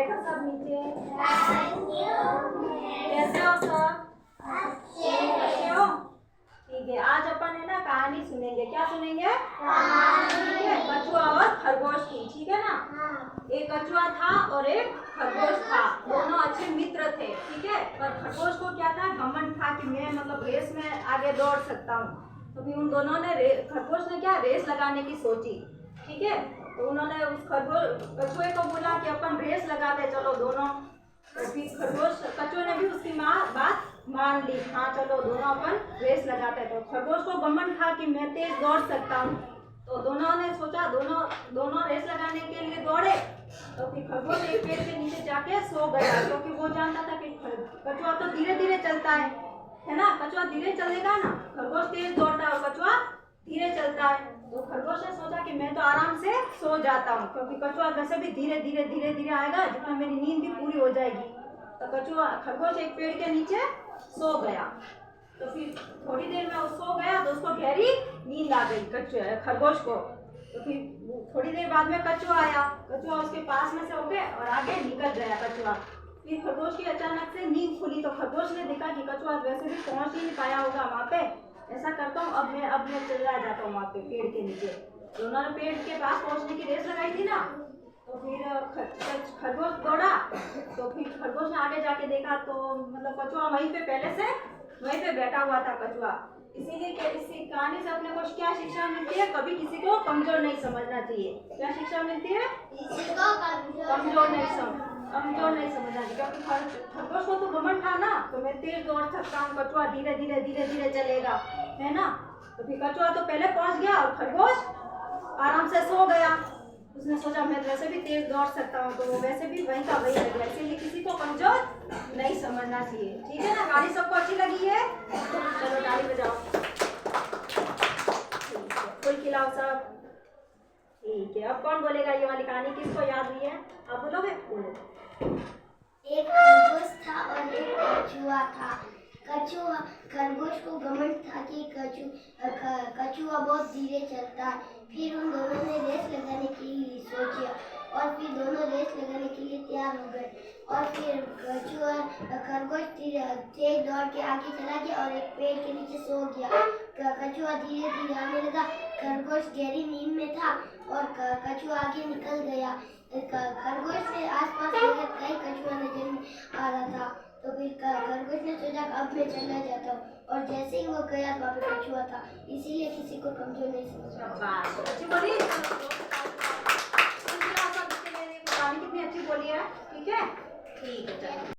बैठो सब नीचे। कैसे हो सब? अच्छे हो? ठीक है, आज अपन है ना कहानी सुनेंगे। क्या सुनेंगे? ठीक है, कछुआ और खरगोश की। ठीक है ना? एक कछुआ था और एक खरगोश था, दोनों अच्छे मित्र थे। ठीक है, पर खरगोश को क्या था, घमंड था कि मैं मतलब रेस में आगे दौड़ सकता हूँ। तो फिर उन दोनों ने खरगोश ने क्या रेस लगाने की सोची। ठीक है, तो उन्होंने उस कछुए को बोला कि अपन रेस लगाते चलो दोनों। तो फिर कछुए ने भी उसकी बात मान ली। हाँ चलो दोनों अपन रेस लगाते। तो खरगोश को घमंड था कि मैं तेज दौड़ सकता हूँ। तो दोनों ने सोचा, दोनों रेस लगाने के लिए दौड़े। तो फिर खरगोश एक पेड़ के नीचे जाके सो गया, क्योंकि वो जानता था कि कछुआ तो धीरे धीरे चलता है ना। कछुआ धीरे चलेगा ना, खरगोश तेज दौड़ता है और कछुआ धीरे चलता है। तो खरगोश ने सोचा कि मैं तो आराम से सो जाता हूँ, क्योंकि कछुआ वैसे भी धीरे धीरे आएगा, जितना मेरी नींद भी पूरी हो जाएगी। तो खरगोश एक पेड़ के नीचे सो गया। तो फिर थोड़ी देर में वो सो गया तो उसको गहरी नींद आ गई खरगोश को। तो फिर थोड़ी देर बाद में कछुआ आया। कछुआ उसके पास में से होके और आगे निकल गया कछुआ। फिर खरगोश की अचानक से नींद खुली तो खरगोश ने देखा कि कछुआ वैसे भी पहुंच ही नहीं पाया होगा वहाँ पे। ऐसा करता हूँ, अब मैं चला जाता हूँ वहाँ पे पेड़ के नीचे। तो उन्होंने पेड़ के पास पहुँचने की रेस लगाई थी ना। तो फिर खरगोश दौड़ा। तो फिर खरगोश ने आगे जाके देखा तो मतलब कछुआ वहीं पे बैठा हुआ था कछुआ। इसीलिए इसी कहानी से अपने को क्या शिक्षा मिलती है, कभी किसी को कमजोर नहीं समझना चाहिए। क्या शिक्षा मिलती है? किसी को कमजोर नहीं समझना चाहिए, क्योंकि खरगोश को तो घमंड था ना, तो मैं तेज दौड़ सकता हूँ, कछुआ धीरे धीरे चलेगा, है ना। तो फिर कछुआ तो पहले पहुंच गया और खरगोश आराम से सो गया। उसने सोचा मैं वैसे भी तेज दौड़ सकता हूँ, तो वो वैसे भी वहीं का वहीं रह गया। इसीलिए किसी को कमजोर नहीं समझना चाहिए। ठीक है ना? कहानी सबको अच्छी लगी है? चलो ताली बजाओ। फूल खिलाओ सब। ठीक है, अब कौन बोलेगा ये वाली कहानी? किसको याद हुई है? आप बोलोगे? बोलो। एक खरगोश था और एक कछुआ था। खरगोश को घमंड था कि कछुआ बहुत धीरे चलता है। फिर उन दोनों ने रेस लगाने के लिए सोचा और फिर दोनों रेस लगाने के लिए तैयार हो गए। और फिर खरगोश तेज दौड़ के आगे चला गया और एक पेड़ के नीचे सो गया। कछुआ धीरे धीरे आने लगा। खरगोश गहरी नींद में था और कछुआ आगे निकल गया। खरगोश के आसपास कई कछुआ नजर में आ रहा था। तो फिर खरगोश ने सोचा अब मैं चला जाता हूँ, और जैसे ही वो गया तो वहाँ पे कछुआ था। इसीलिए किसी को कमजोर नहीं समझना। अच्छी बोली, कितनी अच्छी बोली है। ठीक है, ठीक है, चलो।